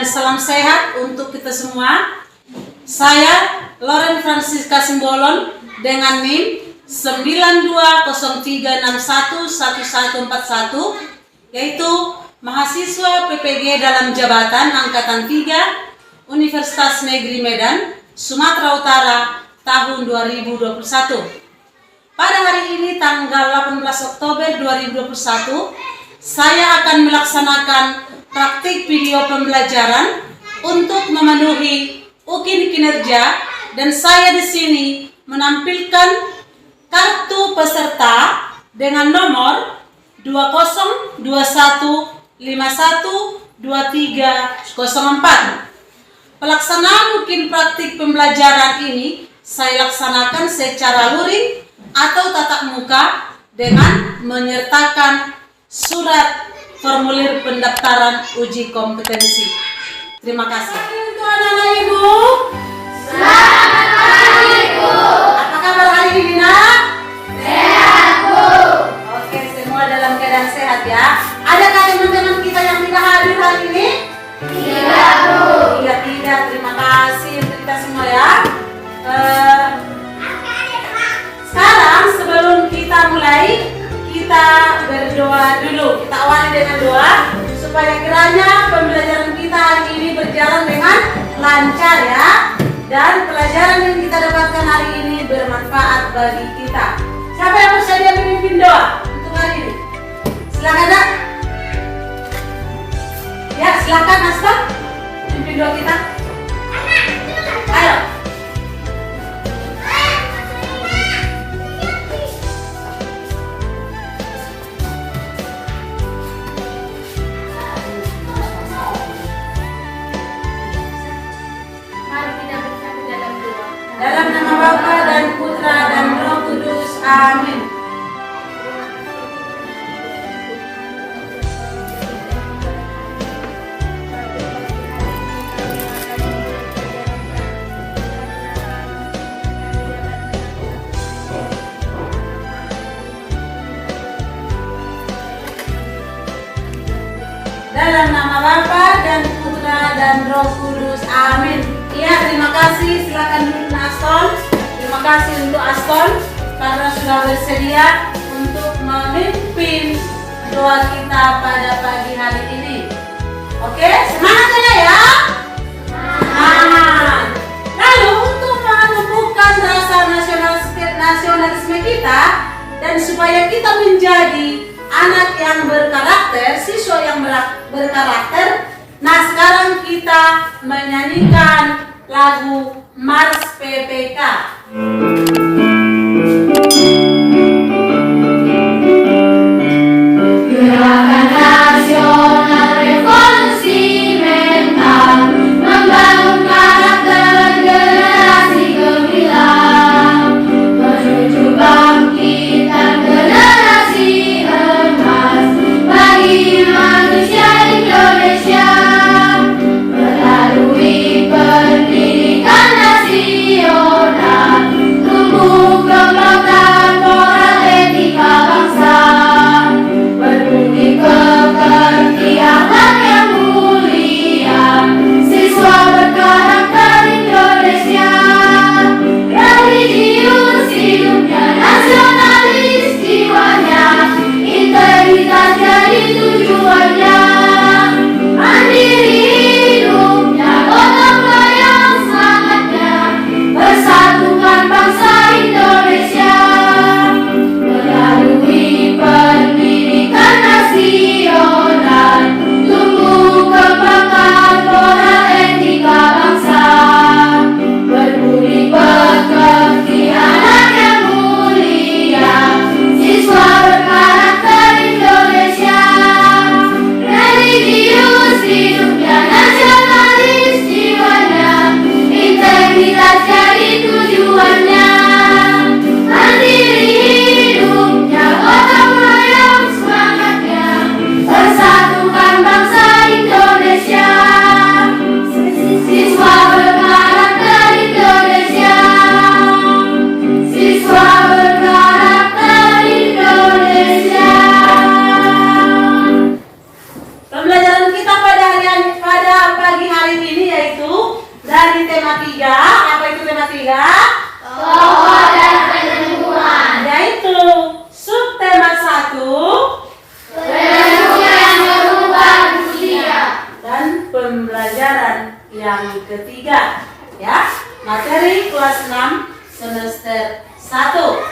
dan salam sehat untuk kita semua. Saya Loren Francisca Simbolon dengan NIM 9203611141, yaitu mahasiswa PPG dalam jabatan Angkatan 3 Universitas Negeri Medan, Sumatera Utara tahun 2021. Pada hari ini tanggal 18 Oktober 2021, saya akan melaksanakan praktik video pembelajaran untuk memenuhi UKIN kinerja, dan saya di sini menampilkan kartu peserta dengan nomor 2021512304. Pelaksanaan UKIN praktik pembelajaran ini saya laksanakan secara luring atau tatap muka dengan menyertakan surat formulir pendaftaran uji kompetensi. Terima kasih. Untuk anak-anak ibu. Selamat pagi, Bu. Apa kabar hari ini, Nak? Sehat, Bu. Oke, semua dalam keadaan sehat ya. Adakah teman-teman kita yang tidak hadir hari ini? Tidak, Bu. Tidak. Terima kasih untuk kita semua ya. Sekarang sebelum kita mulai, kita berdoa dulu. Kita awali dengan doa supaya kiranya pembelajaran kita hari ini berjalan dengan lancar ya, dan pelajaran yang kita dapatkan hari ini bermanfaat bagi kita. Siapa yang bersedia memimpin doa untuk hari ini? Silakan, Nak. Ya, silakan Aston pimpin doa kita. Ayo. Dalam nama Bapa dan Putra dan Roh Kudus. Amin. Dalam nama Bapa dan Putra dan Roh Kudus. Amin. Ya, terima kasih. Silakan duduk, Aston. Terima kasih untuk Aston karena sudah bersedia untuk memimpin doa kita pada pagi hari ini. Oke, semangatnya ya. Semangat. Lalu untuk menumbuhkan rasa nasionalisme kita dan supaya kita menjadi anak yang berkarakter, siswa yang berkarakter. Nah, sekarang kita menyanyikan lagu Mars PPK. Gerakan Nasional Revolusi Mental membangun karakter generasi gemilang menuju bangkitan generasi emas bagi manusia Indonesia. Melalui pendidikan nasional, tumbuh dari tema 3. Apa itu tema 3? Tokoh dan penemuan. Yaitu subtema 1 Penemu yang merubah dunia. dan pembelajaran yang ketiga. Ya, materi kelas 6 semester 1.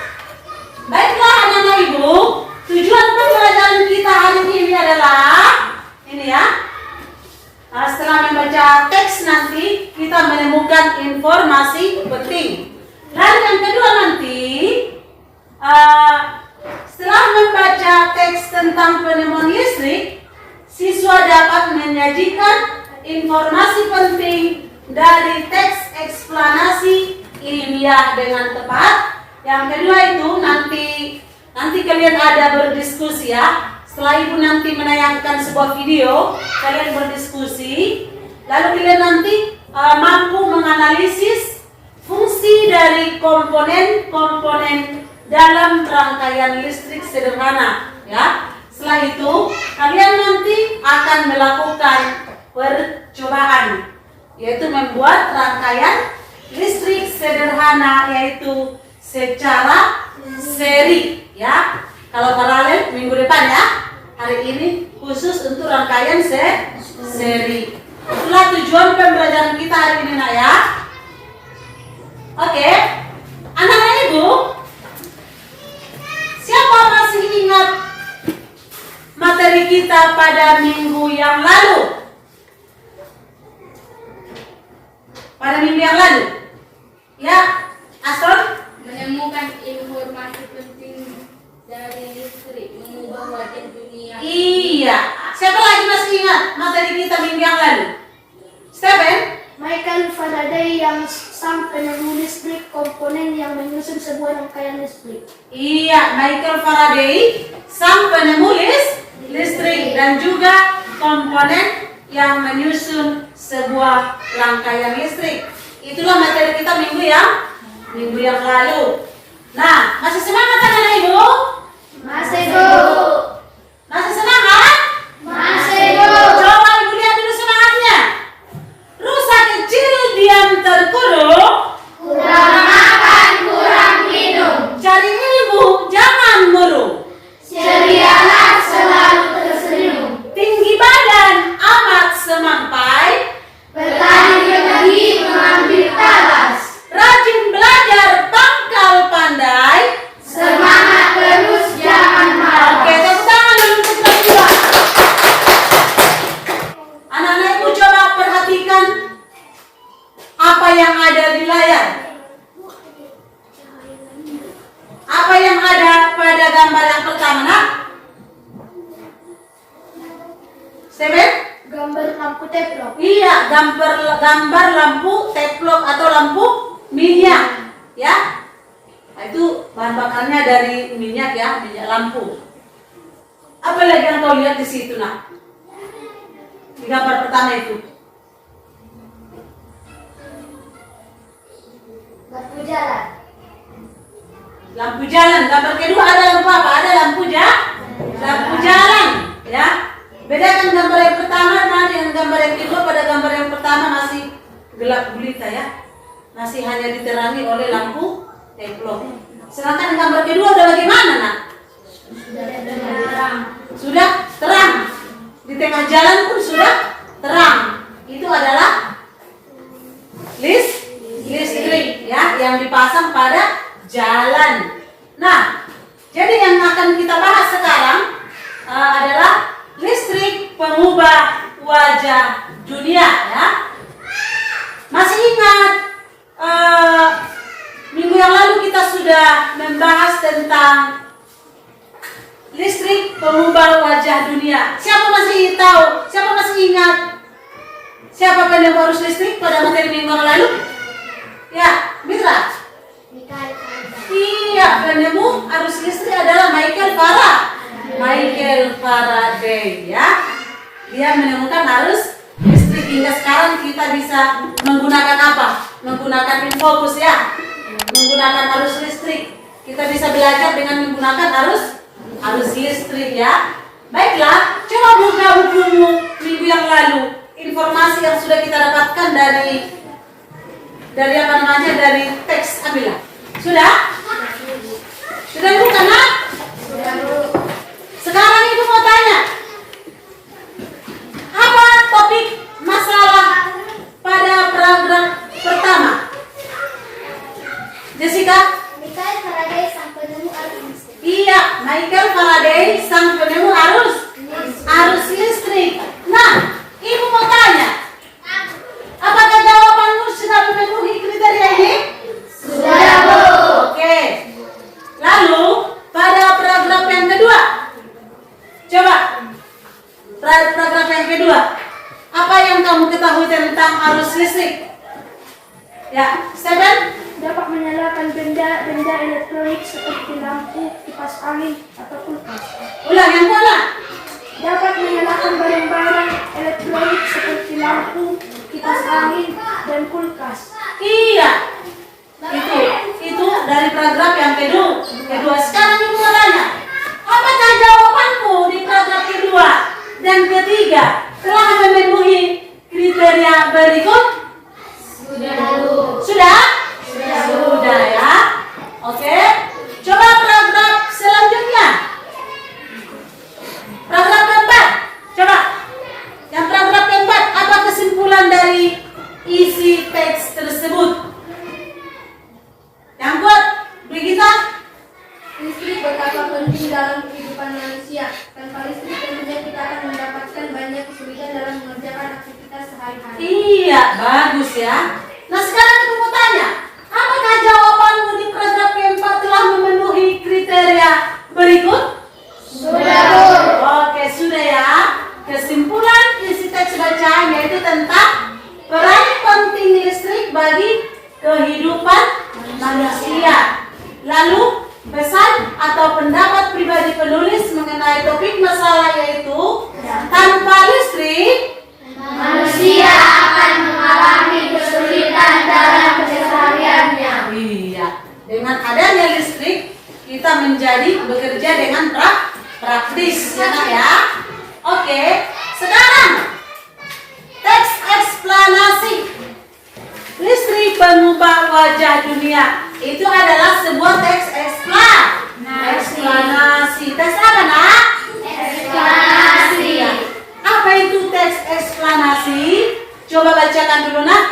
Baiklah anak-anak ibu, tujuan pembelajaran kita hari ini adalah ini ya. Setelah membaca teks nanti kita menemukan informasi penting. Lalu yang kedua nanti setelah membaca teks tentang penemuan listrik, siswa dapat menyajikan informasi penting dari teks eksplanasi ilmiah dengan tepat. Yang kedua itu nanti kalian ada berdiskusi ya. Setelah ibu nanti menayangkan sebuah video, kalian berdiskusi. Lalu kalian nanti mampu menganalisis fungsi dari komponen-komponen dalam rangkaian listrik sederhana. Ya. Setelah itu kalian nanti akan melakukan percobaan, yaitu membuat rangkaian listrik sederhana, yaitu secara seri ya. Kalau paralel minggu depan ya. Hari ini khusus untuk rangkaian seri. Itulah tujuan pembelajaran kita hari ini nak ya. Oke. Anak-anak ibu, siapa masih ingat materi kita pada minggu yang lalu? Pada minggu yang lalu? Ya, Aston? Menemukan informasi penting dari listrik, mengubah wajah dunia. Iya. Siapa lagi masih ingat materi kita minggu yang lalu? Stephen? Michael Faraday yang sang penemu listrik, komponen yang menyusun sebuah rangkaian listrik. Iya, Michael Faraday, sang penemu listrik dan juga komponen yang menyusun sebuah rangkaian listrik. Itulah materi kita minggu yang lalu. Nah, masih semangat anak-anak ibu? Masih Bu. Masih semangat? Masih Bu. Coba ibu lihat dulu semangatnya. Rusa kecil diam terkurung, Kurang makan, kurang minum. cari ilmu jangan murung. Cerialah selalu tersenyum. Tinggi badan amat semampai, Berlari pergi mengambil talas. rajin belajar pangkal pandai. Semangat terus jangan malas. Oke, tepuk tangan dulu untuk kita berdua. Anak-anak ibu coba perhatikan apa yang ada di layar. Apa yang ada pada gambar yang pertama, nak? Steven? Gambar lampu teplok. Iya, gambar lampu teplok atau lampu minyak, ya. Nah, itu bahan bakarnya dari minyak ya, minyak lampu. Apa lagi yang kau lihat di situ, nak? Di gambar pertama itu. Lampu jalan. Lampu jalan. Gambar kedua ada lampu apa? Ada lampu jalan, ya. Bedakan gambar yang pertama dengan gambar yang kedua. Pada gambar yang pertama masih gelap gulita ya, masih hanya diterangi oleh lampu teplok. Sedangkan gambar kedua udah bagaimana, nak? Sudah terang. Di tengah jalan pun sudah terang. Itu adalah listrik ya, yang dipasang pada jalan. Nah, jadi yang akan kita bahas sekarang adalah listrik pengubah wajah dunia ya. Masih ingat minggu yang lalu kita sudah membahas tentang listrik pengubah wajah dunia. Siapa masih tahu? Siapa masih ingat siapa penemu arus listrik pada materi minggu yang lalu? Ya, Mitra. Iya, penemu arus listrik adalah Michael Faraday ya. Dia menemukan arus listrik. Hingga sekarang kita bisa menggunakan apa? Menggunakan infocus ya. Menggunakan arus listrik. Kita bisa belajar dengan menggunakan arus listrik ya. Baiklah, coba buka bukumu minggu yang lalu. Informasi yang sudah kita dapatkan dari dari apa namanya, dari teks, ambillah. Sudah? Sudah bukan, nak? Sekarang ibu mau tanya, apa topik masalah pada paragraf pertama? Jessica? Michael Faraday sang penemu arus listrik. Iya, Michael Faraday sang penemu arus listrik. Nah, ibu mau tanya, apakah jawabanmu sudah memenuhi kriteria ini? Sudah, Bu. Oke. Lalu pada paragraf yang kedua, coba paragraf yang kedua, apa yang kamu ketahui tentang arus listrik? Ya, Stephen? Dapat menyalakan benda elektronik seperti lampu, kipas angin, atau kulkas. Ulang yang mana? Dapat menyalakan barang-barang elektronik seperti lampu, kipas angin, dan kulkas. Iya. Itu dari paragraf yang kedua. Sekarang ibu mau tanya, apakah jawabanmu di paragraf kedua dan ketiga telah memenuhi kriteria berikut? Sudah, Bu. Sudah? Sudah ya. Oke. Coba paragraf selanjutnya. Paragraf keempat. Coba. Yang paragraf keempat, apa kesimpulan dari isi teks tersebut? Yang kuat, Brigita? Listrik betapa penting dalam kehidupan manusia. Tanpa listrik tentunya kita akan mendapatkan banyak kesulitan dalam mengerjakan aktivitas sehari-hari. Iya, bagus ya. Nah sekarang aku mau tanya, apakah jawabanmu di paragraf keempat telah memenuhi kriteria berikut? Sudah, Bu. Oke, sudah ya. Kesimpulan isi teks bacaan yaitu tentang peran penting listrik bagi kehidupan manusia. Lalu pesan atau pendapat pribadi penulis mengenai topik masalah yaitu tanpa listrik Manusia akan mengalami kesulitan dalam kesehariannya. Iya, dengan adanya listrik kita menjadi bekerja dengan praktis, ya nak ya. Oke, sekarang teks eksplanasi. Listrik mengubah wajah dunia. Itu adalah sebuah teks eksplanasi. Teks apa nak? Eksplanasi. Apa itu teks eksplanasi? Coba bacakan dulu nak.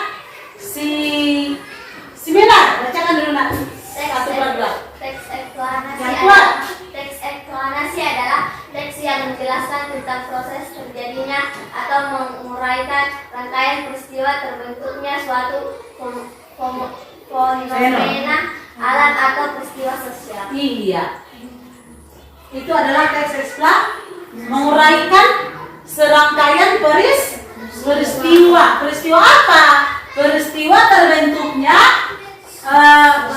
Similar, bacakan dulu nak. Satu paragraf. Teks eksplanasi Yang kuat. Teks eksplanasi adalah teks yang menjelaskan tentang proses terjadinya atau menguraikan rangkaian peristiwa terbentuknya suatu fenomena alam atau peristiwa sosial. Iya. Itu adalah teks menguraikan serangkaian peristiwa. Peristiwa apa? Peristiwa terbentuknya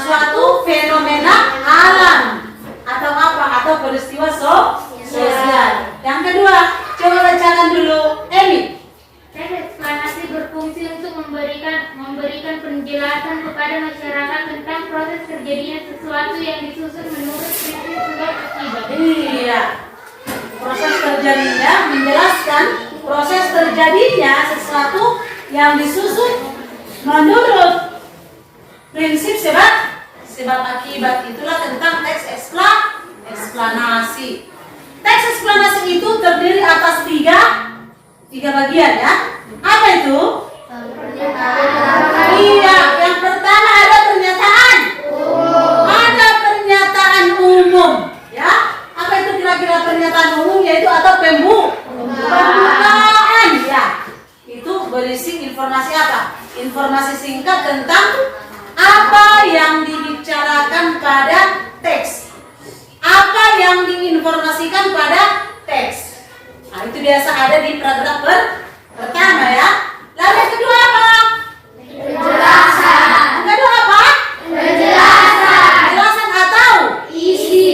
suatu fenomena alam atau apa? Atau peristiwa sosial. Yang kedua, coba bacakan dulu, Emi. Teks eksplanasi berfungsi untuk memberikan penjelasan kepada masyarakat tentang proses terjadinya sesuatu yang disusun menurut prinsip sebab akibat. Iya. Proses terjadinya menjelaskan proses terjadinya sesuatu yang disusun menurut prinsip sebab akibat. Itulah tentang teks eksplanasi. Teks eksplanasi itu terdiri atas tiga bagian ya. Apa itu? Iya, yang pertama ada pernyataan. Ada pernyataan umum, ya. Apa itu kira-kira pernyataan umum? Yaitu atau pembukaan, ya. Itu berisi informasi apa? Informasi singkat tentang apa yang dibicarakan pada teks. Apa yang diinformasikan pada teks. Nah, itu biasa ada di paragraf pertama ya. Lalu yang kedua apa? Penjelasan. Yang kedua apa? Penjelasan. Penjelasan atau Isi.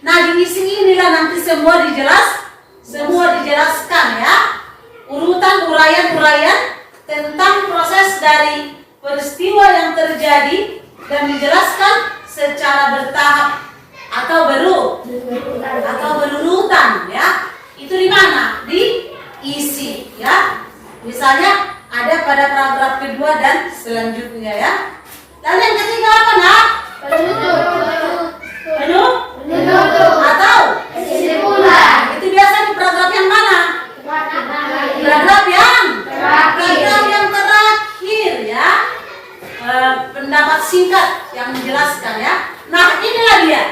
nah di isi inilah nanti semua dijelaskan ya. Uraian tentang proses dari peristiwa yang terjadi dan dijelaskan secara bertahap atau berurutan ya. Itu di mana? Di isi ya. Misalnya ada pada paragraf kedua dan selanjutnya ya. Lalu yang ketiga apa nak? Penutup atau Kesimpulan. itu biasa di paragraf yang mana? Paragraf yang terakhir ya. Pendapat singkat yang menjelaskan ya. Nah inilah dia.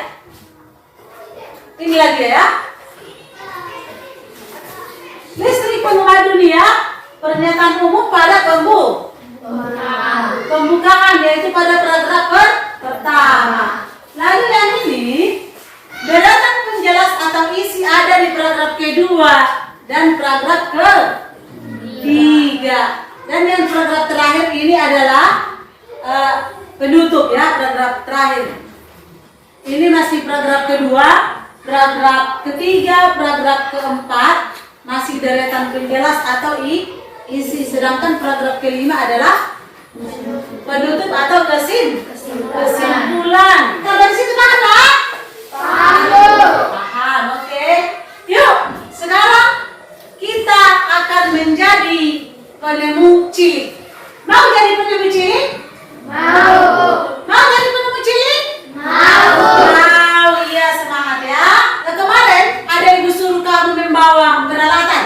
Inilah dia ya. Listrik pengumum dunia, pernyataan umum pada pembukaan yaitu pada paragraf pertama. Lalu yang ini deretan penjelas atau isi ada di paragraf kedua dan paragraf ketiga. Dan yang paragraf terakhir ini adalah penutup ya, paragraf terakhir. Ini masih paragraf kedua, paragraf ketiga, paragraf keempat masih deretan penjelas atau isi, sedangkan paragraf kelima adalah penutup atau kesimpulan. Kita dari situ mana? Paham, oke. Yuk, sekarang kita akan menjadi penemu cilik. Mau jadi penemu cilik? Mau jadi penemu cilik? Mau, iya semangat ya. Nah, kemarin ada ibu suruh kamu membawa peralatan,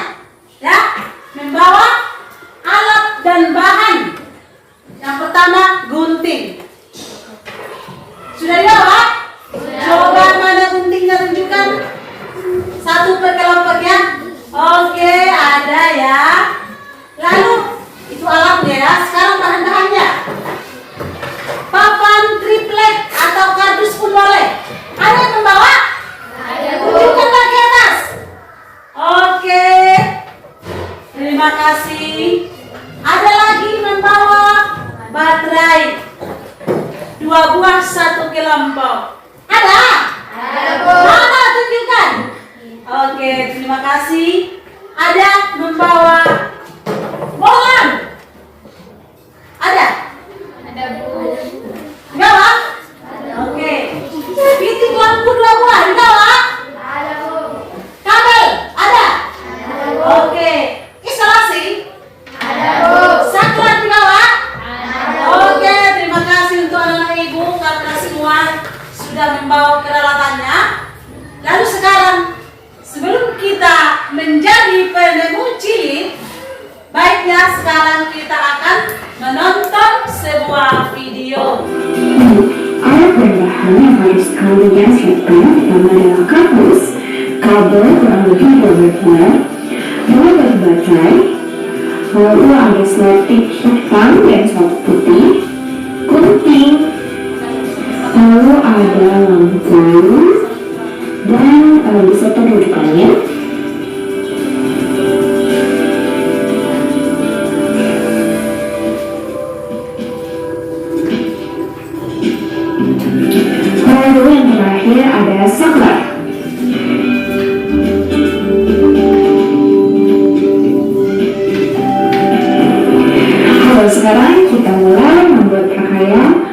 ya, membawa alat dan bahan. Yang pertama gunting. Sudah dibawa? Coba mana guntingnya, tunjukkan. Satu per kelompoknya. Oke, ada ya. Lalu itu alatnya ya. Sekarang bahan-bahannya. Papan triplek atau kardus pun boleh. Ada yang membawa? Tunjukkan lagi atas. Oke. Terima kasih. Ada lagi membawa baterai. 2 buah 1 kelompok. Ada? Mana tunjukkan. Oke, terima kasih. Ada membawa bohlam. Ada? Dibawa? Oke. Pitik lampu 2 buah dibawa? Kabel? Ada? Oke. Isolasi? Saklar dibawa? Oke, terima kasih untuk anak-anak ibu karena semua sudah membawa peralatannya. Lalu sekarang sebelum kita menjadi penemu cilik, baiknya sekarang kita akan menonton sebuah video. Alat bahan yang harus kalian siapkan pertama adalah kardus, kabel kurang lebih 2 meter, 2 batu baterai, lalu ada selotip hitam dan selotip putih, gunting, lalu ada lampu dan beserta rujukannya. Lalu yang terakhir ada saklar. Kalau sekarang kita mulai membuat rangkaian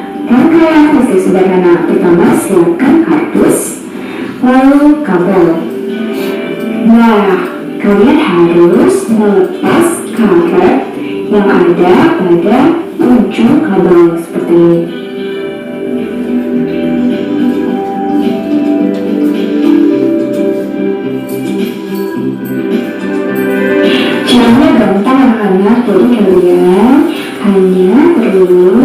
pasti sederhana. Pertama siapkan kardus, lalu kabel. Nah, kalian harus melepas karet yang ada pada ujung kabel seperti ini. Caranya gampang anak-anak, jadi kalian hanya perlu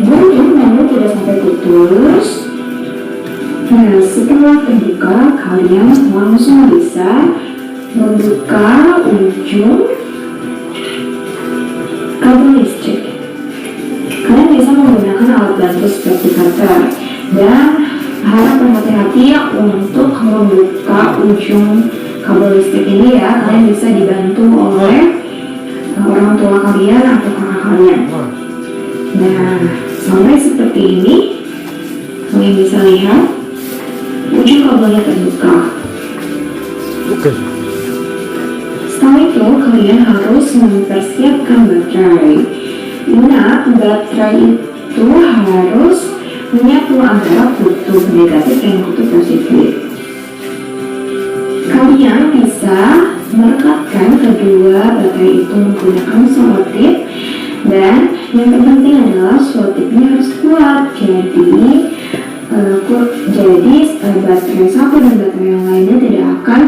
gunting lalu tidak sampai putus. Nah, setelah terbuka, kalian langsung bisa membuka ujung kabel listrik. Kalian bisa menggunakan alat bantu seperti cutter dan harap berhati-hati untuk membuka ujung kabel listrik ini ya. Kalian bisa dibantu oleh orang tua kalian atau kakak kalian. Nah, sampai seperti ini, kalian bisa lihat ujung kabelnya terbuka. Setelah itu, kalian harus mempersiapkan baterai. Ingat, baterai itu harus menyatu antara kutub negatif dan kutub positif. Kalian bisa merekatkan kedua baterai itu menggunakan selotip, dan yang terpenting adalah selotipnya harus kuat. Jadi baterai satu dan baterai yang lainnya tidak akan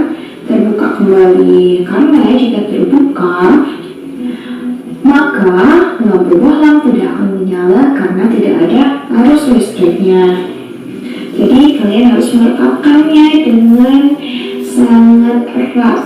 terbuka kembali, karena jika terbuka maka lampu bohlam tidak akan menyala karena tidak ada arus listriknya. Jadi kalian harus merekatkannya dengan sangat erat.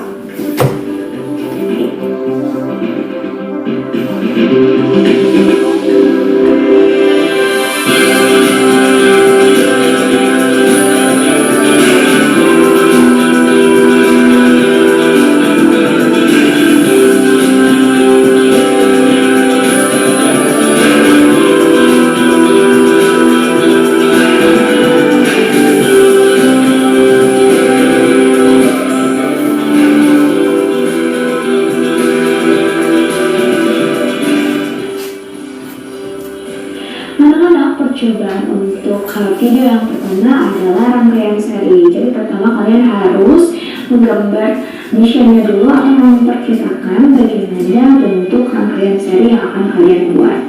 Percobaan untuk video yang pertama adalah rangkaian seri. Jadi pertama kalian harus menggambar desainnya dulu atau memperkirakan bagaimana bentuk rangkaian seri yang akan kalian buat.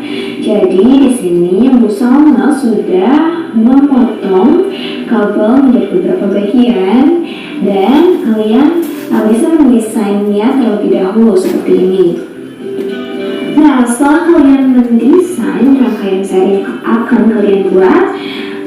Jadi di sini Bu Salma sudah memotong kabel menjadi beberapa bagian dan kalian bisa mendesainnya terlebih dahulu seperti ini. Nah, setelah kalian mendesain rangkaian seri yang akan kalian buat,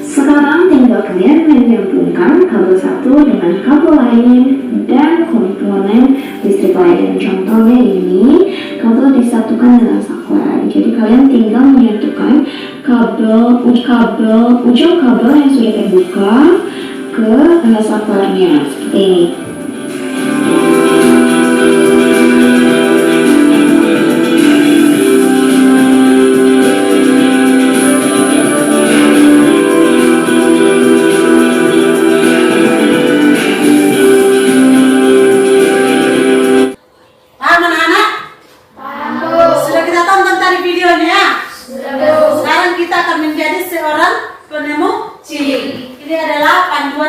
sekarang tinggal kalian menyambungkan kabel satu dengan kabel lain dan komponen listrik lain. Contohnya ini, kabel disatukan dengan saklar. Jadi kalian tinggal menyatukan ujung kabel yang sudah terbuka ke saklarnya seperti ini.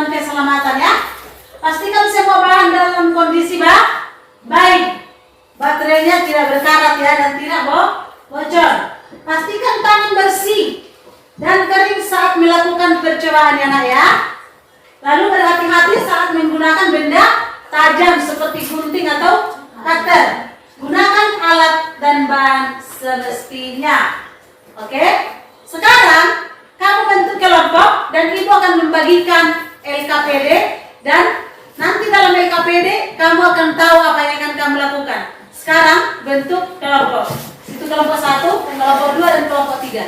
Keselamatan ya. Pastikan semua bahan dalam kondisi baik. Baterainya tidak berkarat ya dan tidak bocor. Pastikan tangan bersih dan kering saat melakukan percobaan ya nak ya. Lalu berhati-hati saat menggunakan benda tajam seperti gunting atau cutter. Gunakan alat dan bahan semestinya. Oke? Sekarang kamu bentuk kelompok dan ibu akan membagikan LKPD dan nanti dalam LKPD kamu akan tahu apa yang akan kamu lakukan. Sekarang bentuk kelompok. Itu kelompok 1, kelompok 2 dan kelompok 3.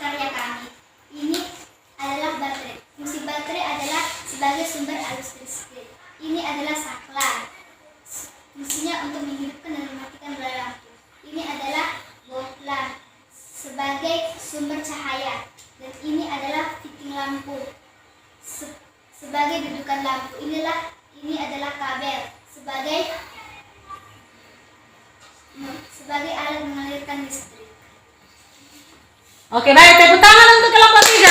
karya kami. Ini adalah baterai. Fungsi baterai adalah sebagai sumber arus listrik. Ini adalah saklar. Fungsinya untuk menghidupkan dan mematikan bola lampu. Ini adalah bohlam sebagai sumber cahaya. Dan ini adalah fitting lampu sebagai dudukan lampu. Ini adalah kabel sebagai alat mengalirkan listrik. Oke, baik, tepuk tangan untuk kelompok 3.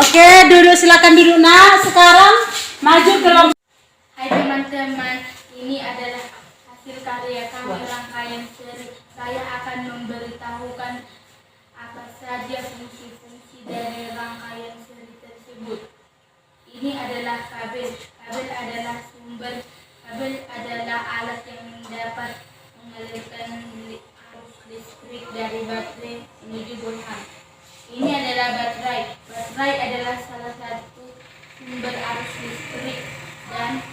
Oke, duduk, silakan duduk. Nah, sekarang maju ke kelompok. Hai teman-teman, ini adalah hasil karya kami rangkaian seri. Saya akan memberitahukan apa saja fungsi-fungsi dari rangkaian seri tersebut. Ini adalah kabel. Kabel adalah alat yang dapat mengalirkan arus listrik dari baterai menuju bohlam. Ini adalah baterai. Baterai adalah salah satu sumber arus listrik dan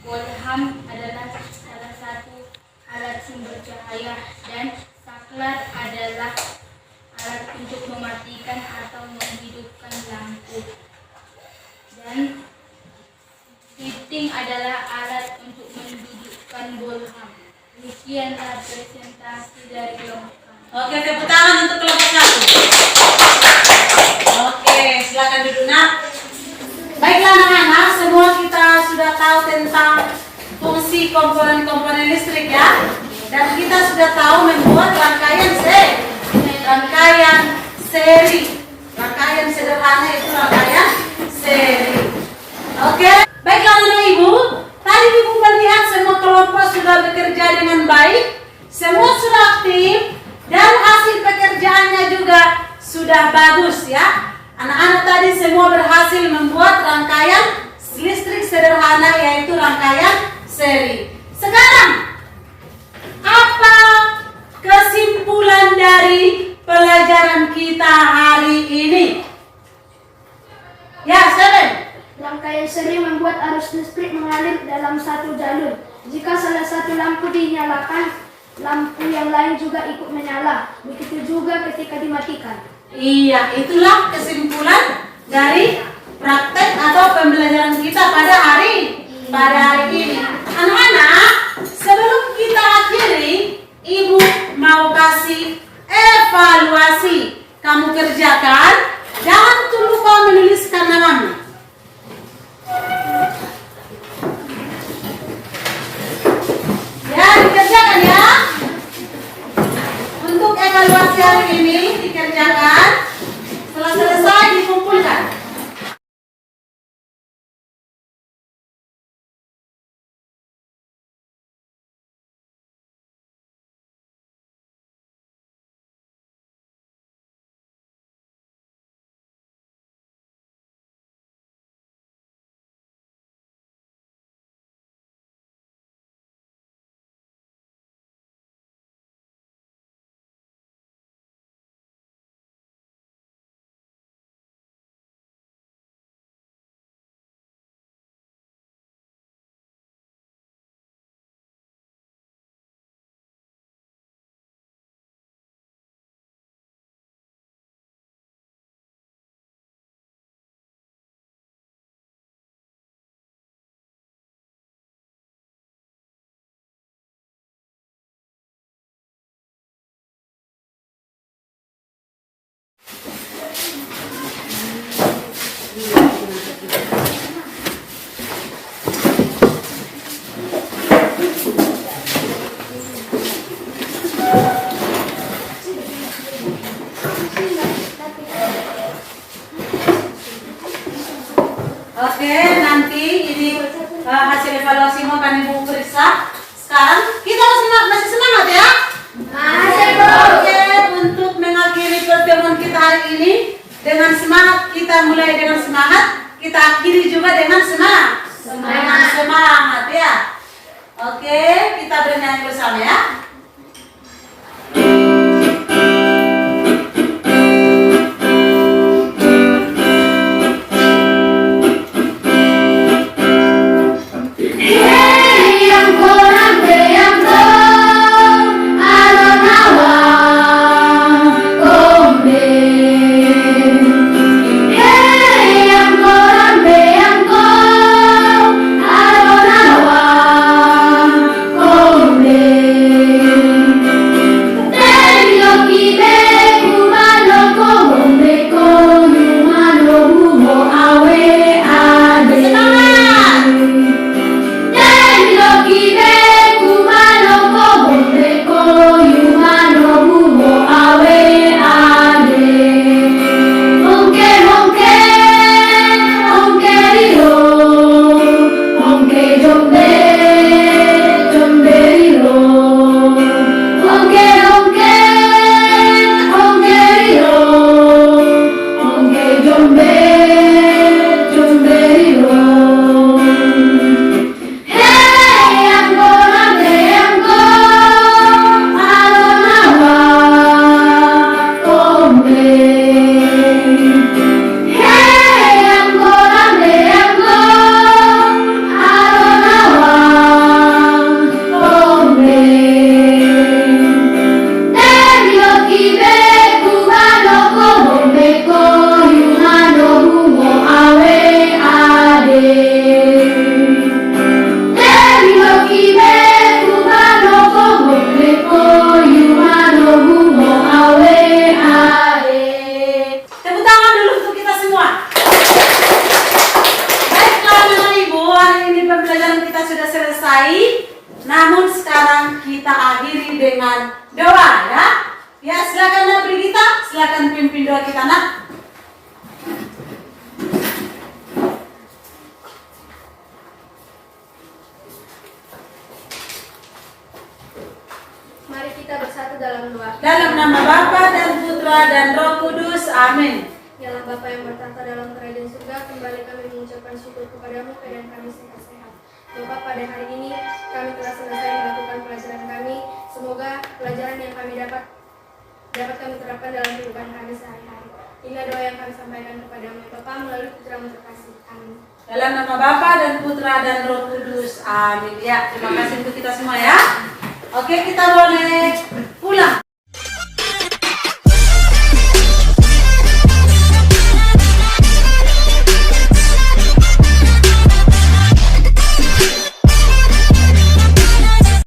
bohlam adalah salah satu alat sumber cahaya dan saklar adalah alat untuk mematikan atau menghidupkan lampu. Dan fitting adalah alat untuk mendudukkan bohlam. Demikianlah presentasi dari kelompok kami. Oke, tepuk tangan untuk kelompok 1. Oke, silakan duduk, nak. Baiklah anak-anak, semua kita sudah tahu tentang fungsi komponen-komponen listrik ya. Dan kita sudah tahu membuat rangkaian seri. Rangkaian sederhana itu rangkaian seri. Oke, baiklah anak ibu. Tadi ibu melihat semua kelompok sudah bekerja dengan baik. Semua sudah aktif dan hasil pekerjaannya juga sudah bagus ya. Anak-anak tadi semua berhasil membuat rangkaian listrik sederhana yaitu rangkaian seri. Sekarang, apa kesimpulan dari pelajaran kita hari ini? Ya, Seven. Rangkaian seri membuat arus listrik mengalir dalam satu jalur. Jika salah satu lampu dinyalakan, lampu yang lain juga ikut menyala. Begitu juga ketika dimatikan. Iya, itulah kesimpulan dari praktek atau pembelajaran kita pada hari ini. Anak-anak, sebelum kita akhiri, ibu mau kasih evaluasi. Kamu kerjakan, jangan lupa menuliskan namamu. Ya, dikerjakan ya. Untuk evaluasi hari ini dikerjakan. Setelah selesai dikumpulkan. Oke, nanti ini hasil evaluasi mau akan ibu periksa. Sekarang kita masih semangat ya? Masih, Bu. Oke, untuk mengakhiri pertemuan kita hari ini dengan semangat, kita mulai dengan semangat, kita akhiri juga dengan semangat. Dengan semangat ya. Oke, kita bernyanyi bersama ya. Hey, yang korang, hey, yang korang. sekarang kita akhiri dengan doa ya. Ya, silakan Nak Brigita, silakan pimpin doa kita Nak. Mari kita bersatu dalam doa. Dalam nama Bapa dan Putra dan Roh Kudus, amin. Yalah Bapa yang bertata dalam kerajaan surga, kembali kami mengucapkan syukur kepadamu keadaan kami sehat-sehat. Bapa, pada hari ini kami telah selesai melakukan pelajaran kami. Semoga pelajaran yang kami dapat kami terapkan dalam kehidupan kami sehari-hari. Inilah doa yang kami sampaikan kepadamu Bapa melalui Putra-Mu terkasih. Amin. Dalam nama Bapa dan Putra dan Roh Kudus, amin. Ya, terima kasih untuk kita semua ya. Oke, kita boleh pulang.